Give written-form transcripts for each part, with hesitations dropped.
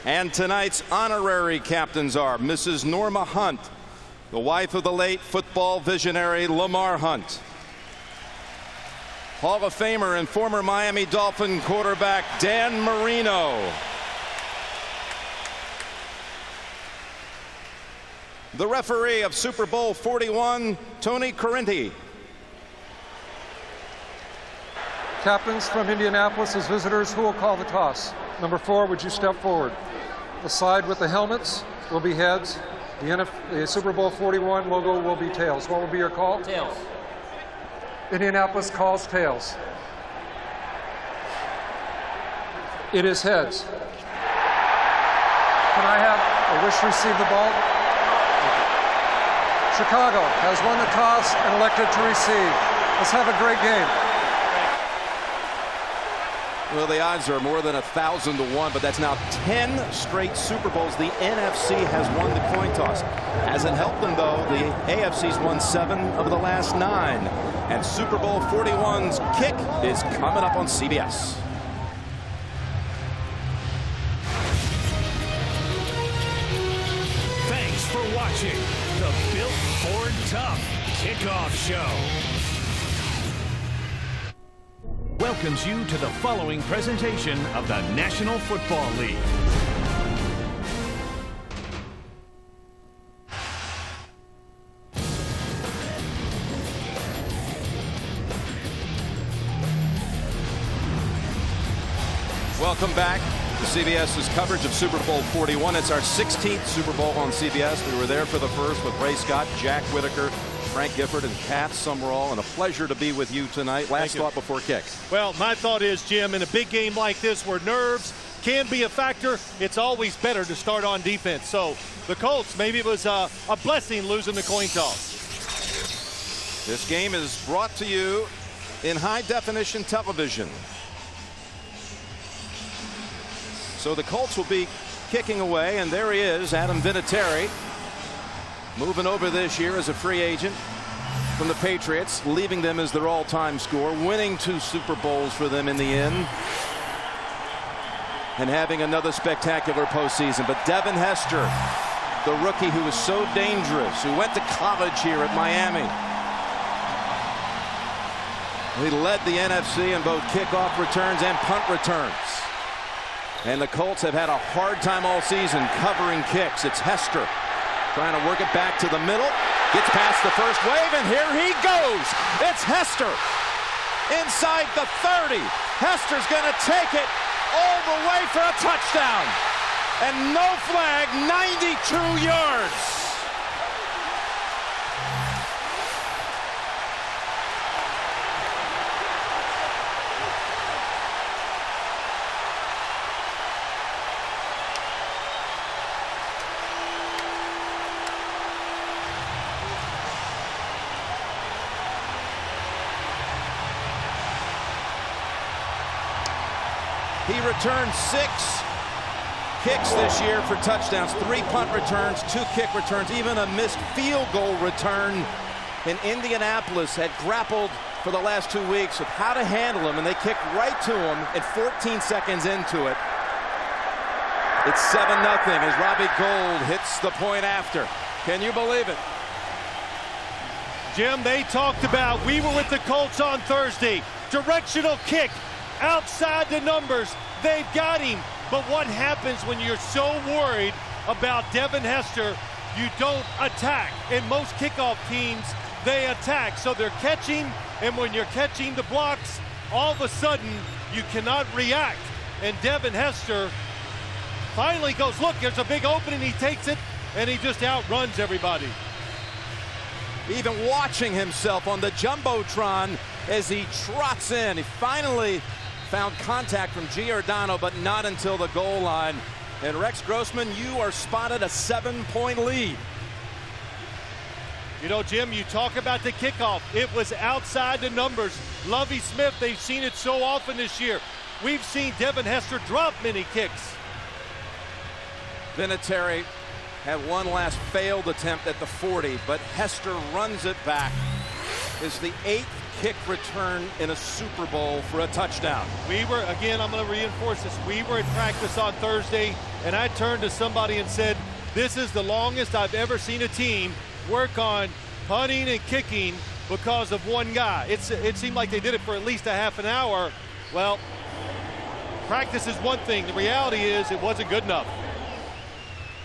And tonight's honorary captains are Mrs. Norma Hunt, the wife of the late football visionary Lamar Hunt. Hall of Famer and former Miami Dolphin quarterback Dan Marino. The referee of Super Bowl 41, Tony Correnti. Captains from Indianapolis as visitors, who will call the toss? Number 4, would you step forward? The side with the helmets will be heads. The Super Bowl 41 logo will be tails. What will be your call? Tails. Indianapolis calls tails. It is heads. Can I have a wish to receive the ball? Chicago has won the toss and elected to receive. Let's have a great game. Well, the odds are more than 1,000 to 1, but that's now 10 straight Super Bowls. The NFC has won the coin toss. Hasn't helped them, though. The AFC's won 7 of the last 9. And Super Bowl 41's kick is coming up on CBS. Thanks for watching the Built Ford Tough Kickoff Show. Welcomes you to the following presentation of the National Football League. Welcome back to CBS's coverage of Super Bowl 41. It's our 16th Super Bowl on CBS. We were there for the first with Ray Scott, Jack Whitaker, Frank Gifford, and Kath Summerall, and a pleasure to be with you tonight. Last thought before kick. Well, my thought is, Jim, in a big game like this where nerves can be a factor, it's always better to start on defense. So the Colts, maybe it was a blessing losing the coin toss. This game is brought to you in high-definition television. So the Colts will be kicking away, and there he is, Adam Vinatieri, moving over this year as a free agent from the Patriots, leaving them as their all-time scorer, winning 2 Super Bowls for them in the end, and having another spectacular postseason. But Devin Hester, the rookie who was so dangerous, who went to college here at Miami, he led the NFC in both kickoff returns and punt returns. And the Colts have had a hard time all season covering kicks. It's Hester trying to work it back to the middle. Gets past the first wave, and here he goes. It's Hester inside the 30. Hester's going to take it all the way for a touchdown. And no flag, 92 yards. He returned 6 kicks this year for touchdowns, 3 punt returns, 2 kick returns, even a missed field goal return. And Indianapolis had grappled for the last 2 weeks with how to handle him, and they kicked right to him at 14 seconds into it. It's 7-0 as Robbie Gould hits the point after. Can you believe it? Jim, they talked about, we were with the Colts on Thursday, directional kick. Outside the numbers, they've got him. But what happens when you're so worried about Devin Hester? You don't attack. In most kickoff teams, they attack. So they're catching, and when you're catching the blocks, all of a sudden, you cannot react. And Devin Hester finally goes, look, there's a big opening. He takes it, and he just outruns everybody. Even watching himself on the Jumbotron as he trots in. He finally found contact from Giordano, but not until the goal line. And Rex Grossman, you are spotted a 7-point lead. You know, Jim, you talk about the kickoff. It was outside the numbers. Lovie Smith, they've seen it so often this year. We've seen Devin Hester drop many kicks. Vinatieri had one last failed attempt at the 40, but Hester runs it back. It's the 8th kick return in a Super Bowl for a touchdown. We were, again, I'm going to reinforce this. We were at practice on Thursday, and I turned to somebody and said, this is the longest I've ever seen a team work on punting and kicking because of one guy. It seemed like they did it for at least a half an hour. Well, practice is one thing. The reality is it wasn't good enough.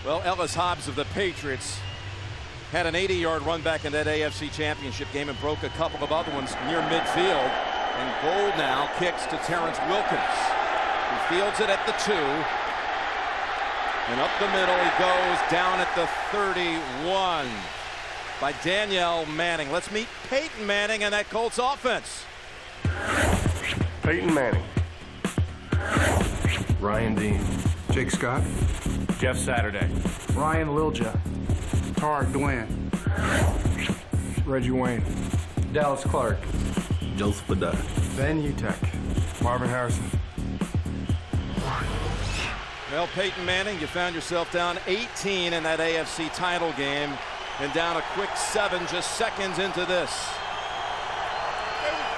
Well, Ellis Hobbs of the Patriots had an 80-yard run back in that AFC Championship game and broke a couple of other ones near midfield. And Gold now kicks to Terrence Wilkins. He fields it at the 2. And up the middle he goes, down at the 31 by Danielle Manning. Let's meet Peyton Manning and that Colts offense. Peyton Manning. Ryan Dean. Jake Scott. Jeff Saturday. Ryan Lilja. Tarek Dwayne. Reggie Wayne. Dallas Clark. Joseph Adai. Ben Utek. Marvin Harrison. Well, Peyton Manning, you found yourself down 18 in that AFC title game and down a quick 7 just seconds into this.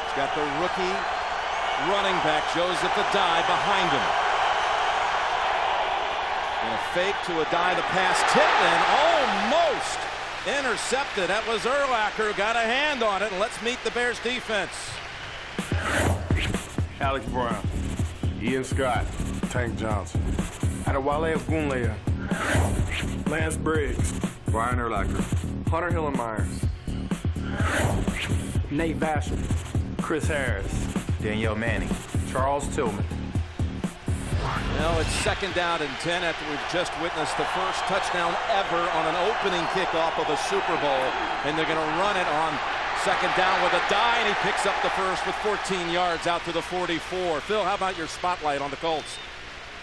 He's got the rookie running back Joseph Adai behind him. And a fake to Adai, the pass tipped and almost intercepted. That was Urlacher who got a hand on it. And let's meet the Bears defense. Alex Brown. Ian Scott. Tank Johnson. Adewale Ogunleya. Lance Briggs. Brian Urlacher. Hunter Hillenmeyer. Nate Vasher. Chris Harris. Danielle Manning. Charles Tillman. Now it's 2nd down and 10 after we've just witnessed the first touchdown ever on an opening kickoff of a Super Bowl. And they're going to run it on 2nd down with Adai, and he picks up the first with 14 yards out to the 44. Phil, how about your spotlight on the Colts?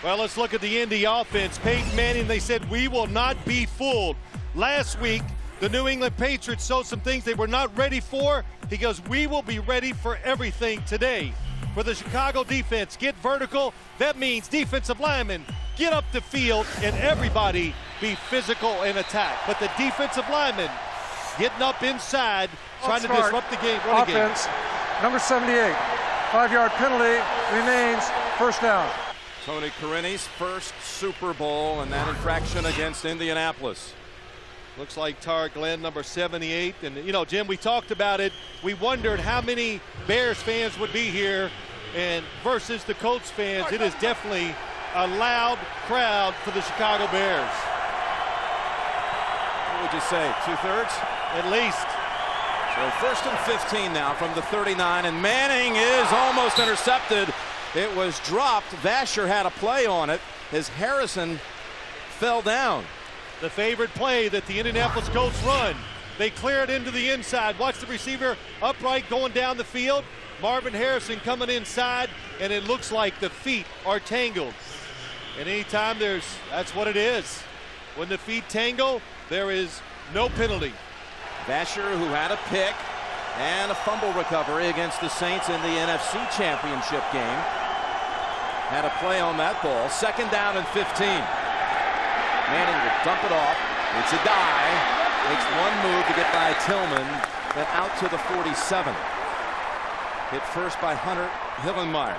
Well, let's look at the Indy offense. Peyton Manning, they said, we will not be fooled. Last week, the New England Patriots showed some things they were not ready for. He goes, we will be ready for everything today. For the Chicago defense, get vertical. That means defensive linemen get up the field and everybody be physical and attack. But the defensive linemen getting up inside, trying to disrupt the game. Offense, number 78. 5-yard penalty, remains 1st down. Tony Carini's first Super Bowl and that infraction against Indianapolis. Looks like Tarek Glenn, number 78. And, you know, Jim, we talked about it. We wondered how many Bears fans would be here and versus the Colts fans. It is definitely a loud crowd for the Chicago Bears. What would you say, 2/3? At least. So 1st and 15 now from the 39, and Manning is almost intercepted. It was dropped. Vasher had a play on it as Harrison fell down. The favorite play that the Indianapolis Colts run. They clear it into the inside. Watch the receiver upright going down the field. Marvin Harrison coming inside, and it looks like the feet are tangled. And anytime that's what it is. When the feet tangle, there is no penalty. Vasher, who had a pick and a fumble recovery against the Saints in the NFC Championship game, had a play on that ball. 2nd down and 15. Manning will dump it off. It's Adai. Makes one move to get by Tillman, then out to the 47. Hit first by Hunter Hillenmeyer.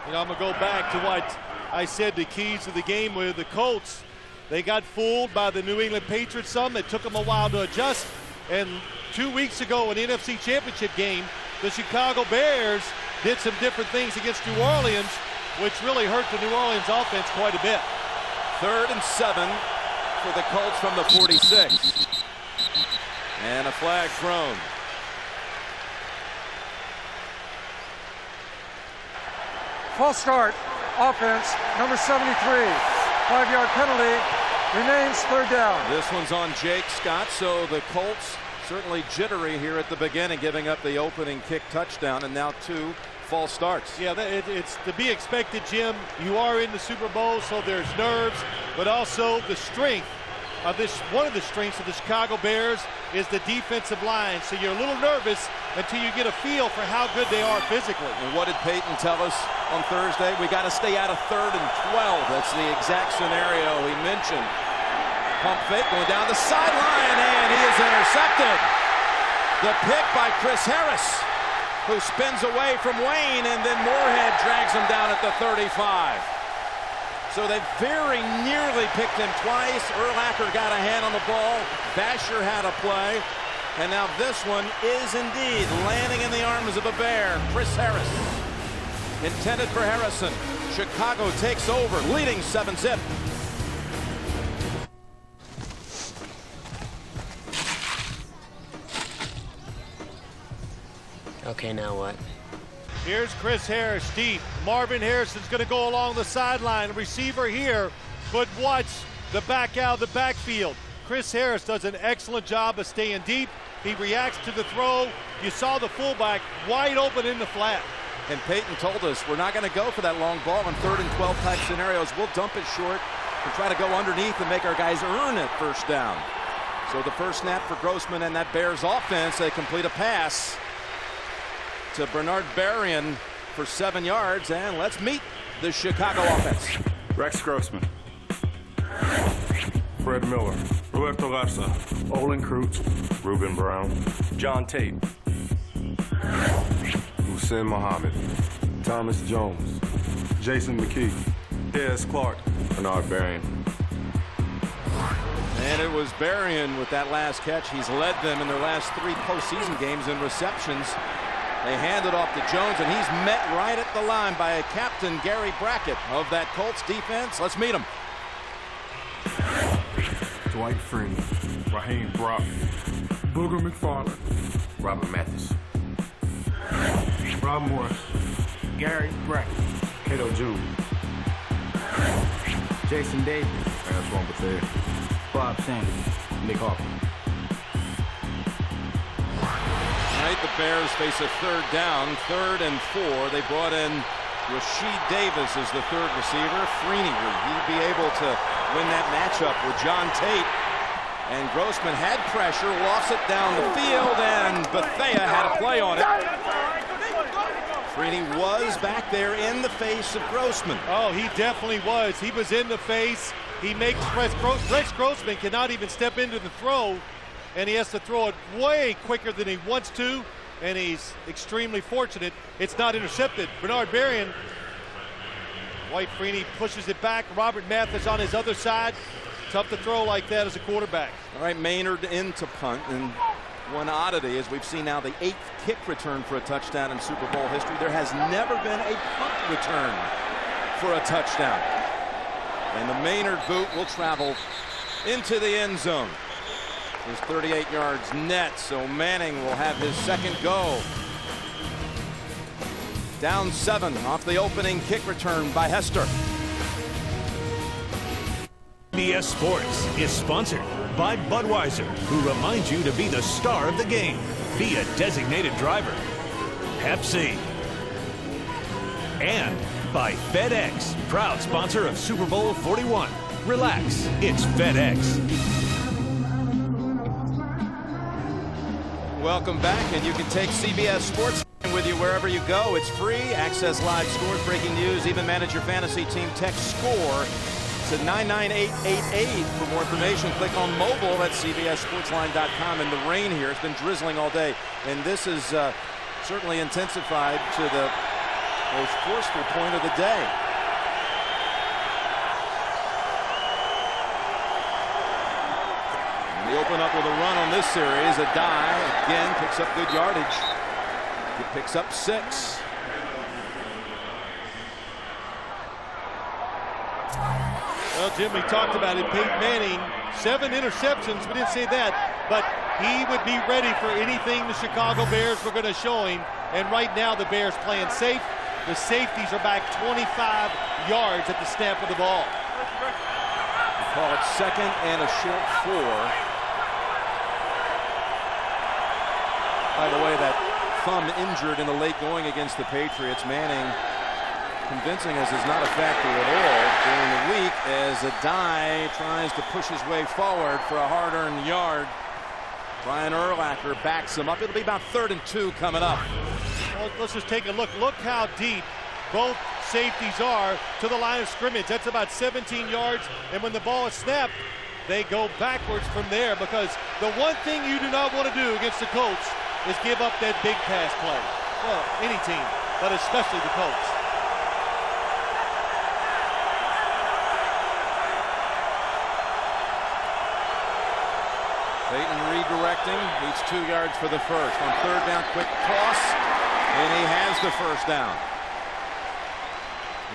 You know, I'm going to go back to what I said the keys to the game with the Colts. They got fooled by the New England Patriots some. It took them a while to adjust. And 2 weeks ago in the NFC Championship game, the Chicago Bears did some different things against New Orleans, which really hurt the New Orleans offense quite a bit. 3rd and 7 for the Colts from the 46. And a flag thrown. False start, offense, number 73. 5-yard penalty, remains 3rd down. This one's on Jake Scott, so the Colts certainly jittery here at the beginning, giving up the opening kick touchdown, and now 2 false starts. Yeah, it's to be expected, Jim. You are in the Super Bowl, so there's nerves, but also the strength of this. One of the strengths of the Chicago Bears is the defensive line. So you're a little nervous until you get a feel for how good they are physically. And what did Peyton tell us on Thursday? We got to stay out of 3rd and 12. That's the exact scenario he mentioned. Pump fake going down the sideline, and he is intercepted. The pick by Chris Harris, who spins away from Wayne, and then Moorhead drags him down at the 35. So they very nearly picked him twice. Urlacher got a hand on the ball. Vasher had a play. And now this one is indeed landing in the arms of a Bear. Chris Harris. Intended for Harrison. Chicago takes over, leading 7-zip. Okay, now what? Here's Chris Harris deep. Marvin Harrison's going to go along the sideline. Receiver here, but watch the back out of the backfield. Chris Harris does an excellent job of staying deep. He reacts to the throw. You saw the fullback wide open in the flat. And Peyton told us we're not going to go for that long ball in 3rd and 12 type scenarios. We'll dump it short and try to go underneath and make our guys earn it first down. So the first snap for Grossman and that Bears offense, they complete a pass to Bernard Berrien for 7 yards. And let's meet the Chicago offense. Rex Grossman. Fred Miller. Roberto Garza. Olin Kreutz. Ruben Brown. John Tate. Hussein Muhammad. Thomas Jones. Jason McKee. Dez Clark. Bernard Berrien. And it was Berrien with that last catch. He's led them in their last 3 postseason games in receptions. They hand it off to Jones, and he's met right at the line by a Captain Gary Brackett of that Colts defense. Let's meet him. Dwight Freeman. Raheem Brock. Booger McFarland. Robert Mathis. Rob Morris. Gary Brackett. Cato Jr. Jason Davis. Antoine Bethea. Bob Sanders. Nick Harper. Tonight the Bears face a 3rd down, 3rd and 4. They brought in Rasheed Davis as the 3rd receiver. Freeney, he'd be able to win that matchup with John Tate. And Grossman had pressure, lost it down the field, and Bethea had a play on it. Freeney was back there in the face of Grossman. Oh, he definitely was. He was in the face. He makes Rex Grossman cannot even step into the throw, and he has to throw it way quicker than he wants to, and he's extremely fortunate it's not intercepted. Bernard Berrien, Dwight Freeney pushes it back. Robert Mathis on his other side. Tough to throw like that as a quarterback. All right, Maynard into punt, and one oddity is we've seen now the 8th kick return for a touchdown in Super Bowl history. There has never been a punt return for a touchdown. And the Maynard boot will travel into the end zone. There's 38 yards net, so Manning will have his 2nd go. Down 7 off the opening kick return by Hester. CBS Sports is sponsored by Budweiser, who reminds you to be the star of the game. Be a designated driver. Pepsi. And by FedEx, proud sponsor of Super Bowl 41. Relax, it's FedEx. Welcome back, and you can take CBS Sports with you wherever you go. It's free. Access live scores, breaking news, even manage your fantasy team. Text SCORE to 99888 for more information. Click on mobile at cbssportsline.com. And the rain here, it's been drizzling all day, and this is certainly intensified to the most forceful point of the day. They open up with a run on this series. Adai again picks up good yardage. He picks up 6. Well, Jim, we talked about it. Peyton Manning, 7 interceptions. We didn't say that, but he would be ready for anything the Chicago Bears were going to show him. And right now, the Bears playing safe. The safeties are back 25 yards at the snap of the ball. We call it 2nd and a short 4. By the way, that thumb injured in the late going against the Patriots. Manning convincing us is not a factor at all during the week as Adai tries to push his way forward for a hard-earned yard. Brian Urlacher backs him up. It'll be about 3rd and 2 coming up. Well, let's just take a look. Look how deep both safeties are to the line of scrimmage. That's about 17 yards. And when the ball is snapped, they go backwards from there, because the one thing you do not want to do against the Colts is give up that big pass play. Well, any team, but especially the Colts. directing. Needs 2 yards for the first. On third down, quick toss, and he has the first down.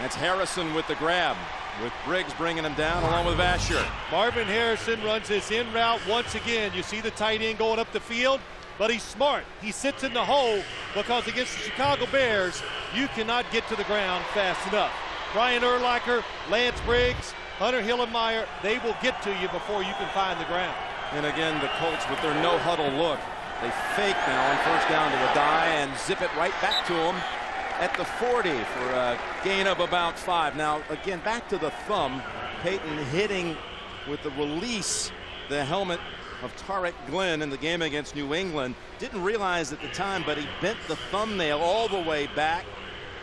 That's Harrison with the grab, with Briggs bringing him down along with Vasher. Marvin Harrison runs this in route once again. You see the tight end going up the field, but he's smart. He sits in the hole because against the Chicago Bears, you cannot get to the ground fast enough. Brian Urlacher, Lance Briggs, Hunter Hillenmeyer, they will get to you before you can find the ground. And again, the Colts with their no-huddle look. They fake now on first down to Adai and zip it right back to him at the 40 for a gain of about 5. Now, again, back to the thumb. Peyton hitting with the release the helmet of Tarek Glenn in the game against New England. Didn't realize at the time, but he bent the thumbnail all the way back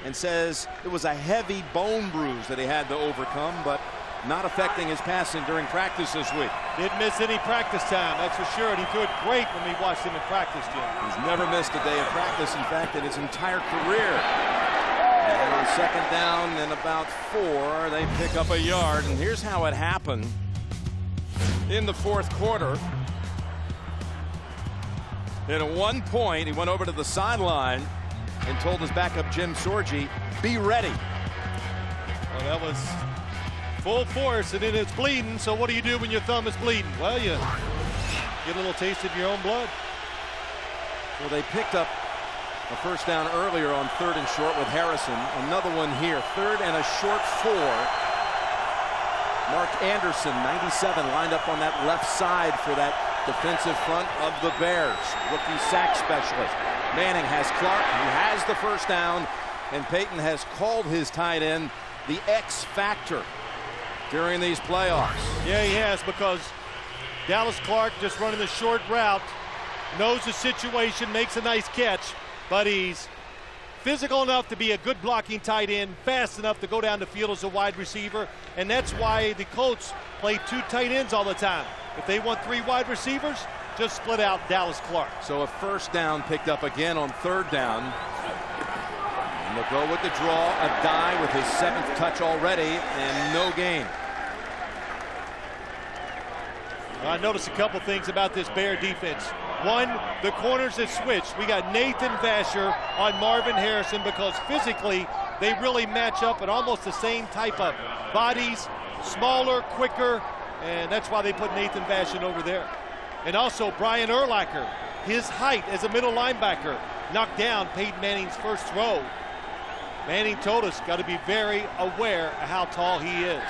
and says it was a heavy bone bruise that he had to overcome, but not affecting his passing during practice this week. Didn't miss any practice time, that's for sure, and he threw it great when we watched him in practice, Jim. He's never missed a day of practice, in fact, in his entire career. And on second down and about 4, they pick up a yard, and here's how it happened. In the fourth quarter, and at one point, he went over to the sideline and told his backup Jim Sorgi, be ready. Well, that was full force, and then it's bleeding, so what do you do when your thumb is bleeding? Well, you get a little taste of your own blood. Well, they picked up a first down earlier on third and short with Harrison. Another one here, third and a short 4. Mark Anderson, 97, lined up on that left side for that defensive front of the Bears. Rookie sack specialist. Manning has Clark. He has the first down, and Peyton has called his tight end the X factor during these playoffs. Yeah, he has, because Dallas Clark just running the short route, knows the situation, makes a nice catch, but he's physical enough to be a good blocking tight end, fast enough to go down the field as a wide receiver, and that's why the Colts play 2 tight ends all the time. If they want 3 wide receivers, just split out Dallas Clark. So a first down picked up again on third down. And they'll go with the draw. Adai with his 7th touch already, and no gain. I noticed a couple things about this Bear defense. One, the corners have switched. We got Nathan Vasher on Marvin Harrison because physically they really match up at almost the same type of bodies, smaller, quicker, and that's why they put Nathan Vasher over there. And also Brian Urlacher, his height as a middle linebacker, knocked down Peyton Manning's first throw. Manning told us, got to be very aware of how tall he is.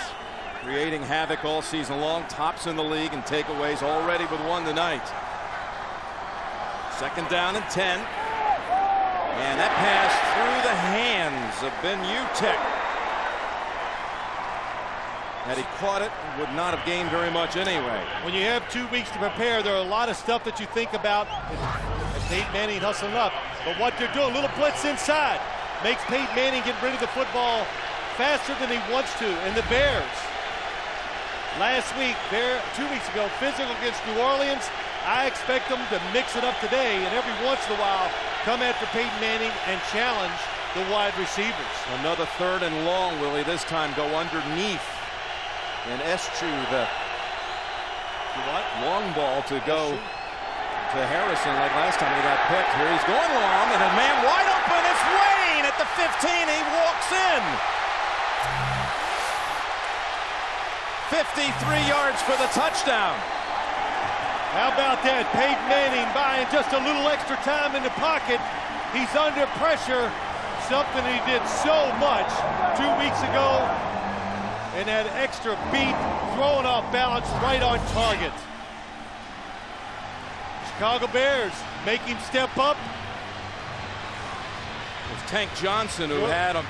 Creating havoc all season long, tops in the league in takeaways, already with 1 tonight. Second down and 10. And that pass through the hands of Ben Utek. Had he caught it, would not have gained very much anyway. When you have 2 weeks to prepare, there are a lot of stuff that you think about as Peyton Manning hustling up. But what they're doing, a little blitz inside, makes Peyton Manning get rid of the football faster than he wants to. And the Bears, last week, 2 weeks ago, physical against New Orleans. I expect them to mix it up today and every once in a while come after Peyton Manning and challenge the wide receivers. Another third and long, will he this time go underneath? And Eschew, the long ball to go to Harrison like last time he got picked. Here he's going long, and a man wide open. It's Wayne at the 15. He walks in. 53 yards for the touchdown. How about that? Peyton Manning buying just a little extra time in the pocket. He's under pressure, something he did so much 2 weeks ago. And that extra beat, throwing off balance right on target. Chicago Bears make him step up. It's Tank Johnson who had him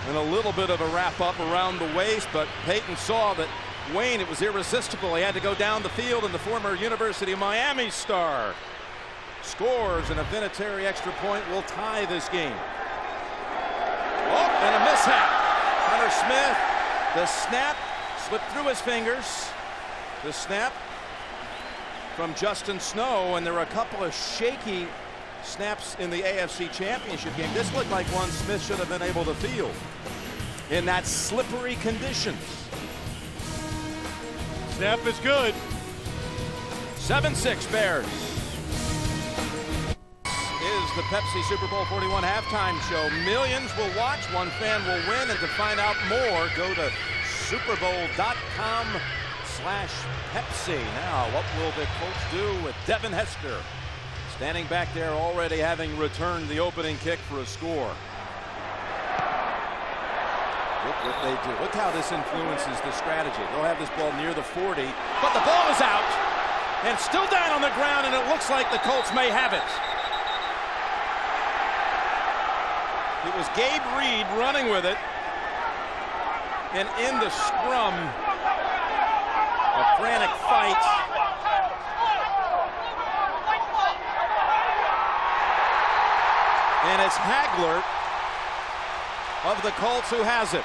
in a little bit of a wrap up around the waist, but Peyton saw that Wayne, it was irresistible. He had to go down the field, and the former University of Miami star scores, and a Vinatieri extra point will tie this game. Oh, and a mishap. Hunter Smith, the snap slipped through his fingers. The snap from Justin Snow, and there were a couple of shaky snaps in the AFC Championship game. This looked like one Smith should have been able to field in that slippery conditions. Snap is good. 7-6 Bears. the Pepsi Super Bowl 41 halftime show. Millions will watch, one fan will win, and to find out more, go to superbowl.com/Pepsi. Now, what will the Colts do with Devin Hester? Standing back there, already having returned the opening kick for a score. Look what they do. Look how this influences the strategy. They'll have this ball near the 40, but the ball is out and still down on the ground, and it looks like the Colts may have it. It was Gabe Reed running with it, and in the scrum, a frantic fight. And it's Hagler of the Colts who has it.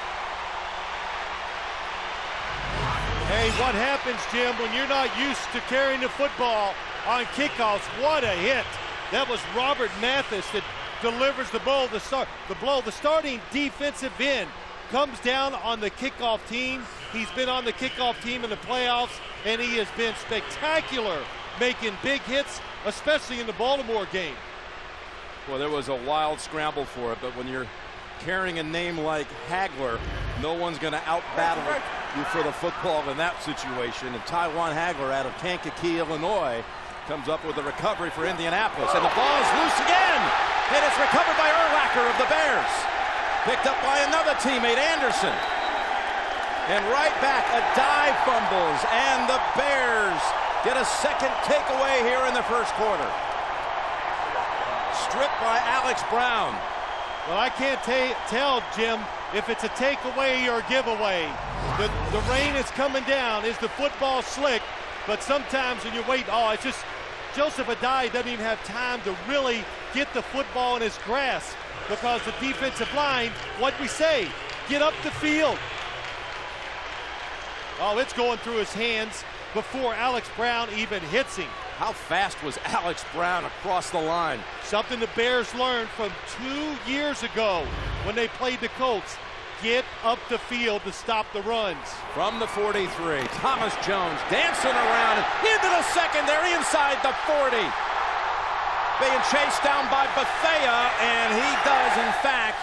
Hey, what happens, Jim, when you're not used to carrying the football on kickoffs? What a hit. That was Robert Mathis that delivers the blow. The starting defensive end comes down on the kickoff team. He's been on the kickoff team in the playoffs, and he has been spectacular making big hits, especially in the Baltimore game. Well, there was a wild scramble for it, but when you're carrying a name like Hagler, no one's going to out-battle you for the football in that situation. And Tywan Hagler out of Kankakee, Illinois, comes up with a recovery for Indianapolis. And the ball is loose again. And it's recovered by Urlacher of the Bears. Picked up by another teammate, Anderson. And right back, a dive fumbles. And the Bears get a second takeaway here in the first quarter. Stripped by Alex Brown. Well, I can't tell, Jim, if it's a takeaway or a giveaway. The rain is coming down. Is the football slick? But sometimes when you wait, it's just Joseph Adai doesn't even have time to really get the football in his grasp because the defensive line, what we say, get up the field. Oh, it's going through his hands before Alex Brown even hits him. How fast was Alex Brown across the line? Something the Bears learned from 2 years ago when they played the Colts. Get up the field to stop the runs. From the 43, Thomas Jones dancing around into the secondary inside the 40. Being chased down by Bethea, and he does, in fact,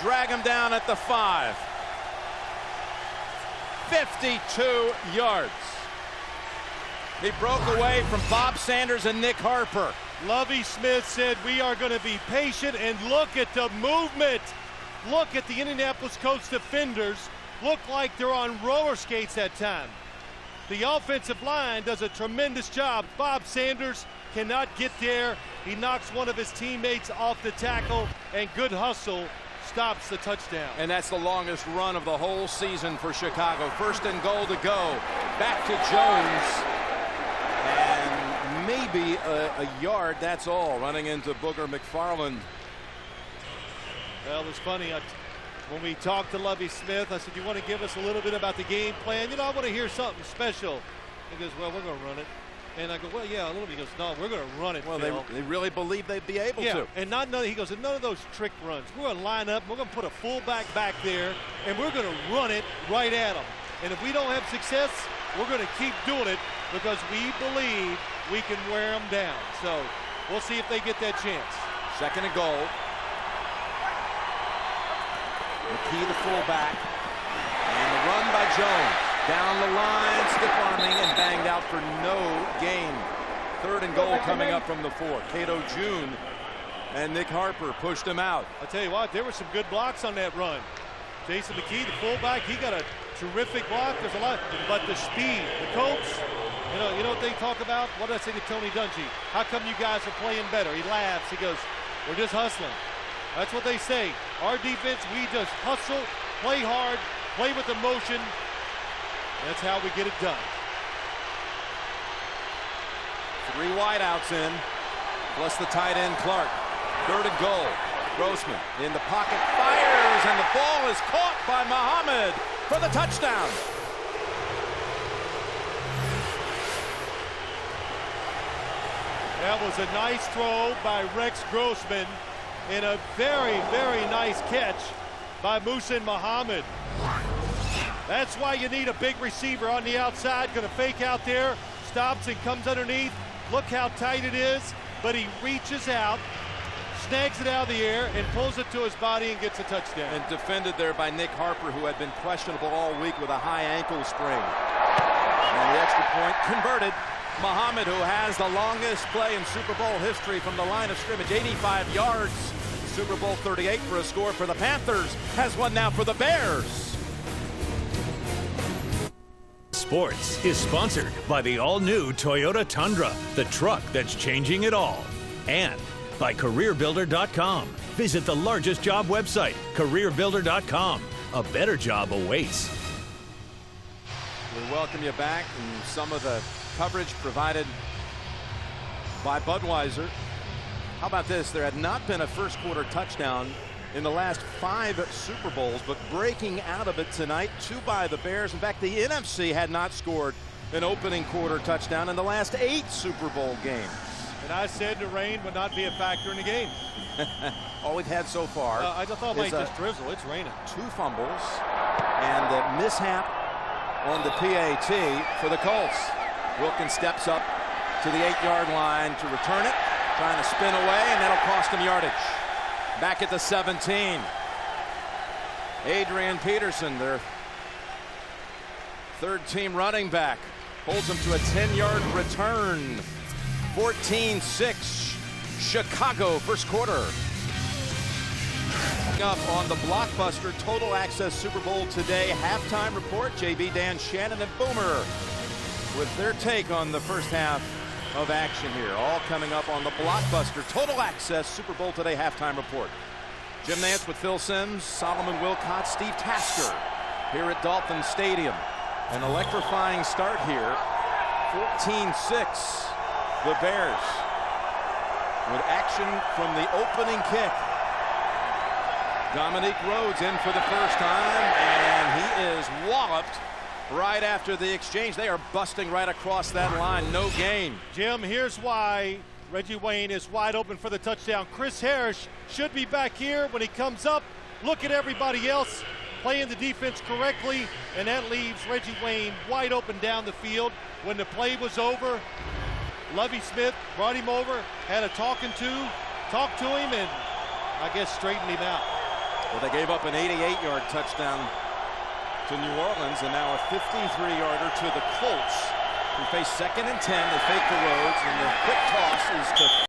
drag him down at the 5. 52 yards. He broke away from Bob Sanders and Nick Harper. Lovie Smith said, we are going to be patient, and look at the movement. Look at the Indianapolis Colts defenders. Look like they're on roller skates that time. The offensive line does a tremendous job. Bob Sanders cannot get there. He knocks one of his teammates off the tackle, and good hustle stops the touchdown. And that's the longest run of the whole season for Chicago. First and goal to go. Back to Jones. And maybe a yard, that's all, running into Booger McFarland. Well, it was funny. When we talked to Lovie Smith, I said, you want to give us a little bit about the game plan? I want to hear something special. He goes, well, we're going to run it. And I go, well, yeah, a little bit. He goes, no, we're going to run it, Well, Phil. they really believe they'd be able to. And he goes, none of those trick runs. We're going to line up. We're going to put a fullback back there, and we're going to run it right at them. And if we don't have success, we're going to keep doing it because we believe we can wear them down. So we'll see if they get that chance. Second and goal. McKee, the fullback. And the run by Jones. Down the line, stiff-arming and banged out for no gain. Third and goal coming up from the 4. Cato June and Nick Harper pushed him out. I'll tell you what, there were some good blocks on that run. Jason McKee, the fullback, he got a terrific block. There's a lot, but the speed, the Colts, you know what they talk about? What did I say to Tony Dungy? How come you guys are playing better? He laughs. He goes, we're just hustling. That's what they say. Our defense, we just hustle, play hard, play with emotion. That's how we get it done. 3 wideouts in, plus the tight end Clark. Third and goal. Grossman in the pocket, fires, and the ball is caught by Muhammad for the touchdown. That was a nice throw by Rex Grossman and a very, very nice catch by Muhsin Muhammad. That's why you need a big receiver on the outside, going to fake out there, stops and comes underneath. Look how tight it is, but he reaches out, snags it out of the air and pulls it to his body and gets a touchdown. And defended there by Nick Harper, who had been questionable all week with a high ankle sprain. And the extra point converted. Muhammad, who has the longest play in Super Bowl history from the line of scrimmage, 85 yards. Super Bowl 38 for a score for the Panthers, has one now for the Bears. Sports is sponsored by the all-new Toyota Tundra, the truck that's changing it all. And by CareerBuilder.com. Visit the largest job website, CareerBuilder.com. A better job awaits. We welcome you back, and some of the coverage provided by Budweiser. How about this? There had not been a first quarter touchdown in the last 5 Super Bowls, but breaking out of it tonight, 2 by the Bears. In fact, the NFC had not scored an opening quarter touchdown in the last 8 Super Bowl games. And I said the rain would not be a factor in the game. All we've had so far I thought it might just drizzle. It's raining. 2 fumbles and the mishap on the PAT for the Colts. Wilkins steps up to the 8-yard line to return it, trying to spin away, and that'll cost him yardage. Back at the 17. Adrian Peterson, their third-team running back, holds him to a 10-yard return. 14-6, Chicago, first quarter. Up on the blockbuster Total Access Super Bowl today halftime report. JB, Dan, Shannon, and Boomer with their take on the first half of action here. All coming up on the blockbuster Total Access Super Bowl today halftime report. Jim Nantz with Phil Simms, Solomon Wilcott, Steve Tasker here at Dolphin Stadium. An electrifying start here. 14-6. The Bears with action from the opening kick. Dominique Rhodes in for the first time, and he is walloped right after the exchange. They are busting right across that line. No gain. Jim, here's why Reggie Wayne is wide open for the touchdown. Chris Harris should be back here when he comes up. Look at everybody else playing the defense correctly, and that leaves Reggie Wayne wide open down the field. When the play was over, Lovie Smith brought him over, had a talked to him, and I guess straightened him out. Well, they gave up an 88-yard touchdown to New Orleans, and now a 53-yarder to the Colts, who face 2nd and 10. They fake the Rhodes, and the quick toss is to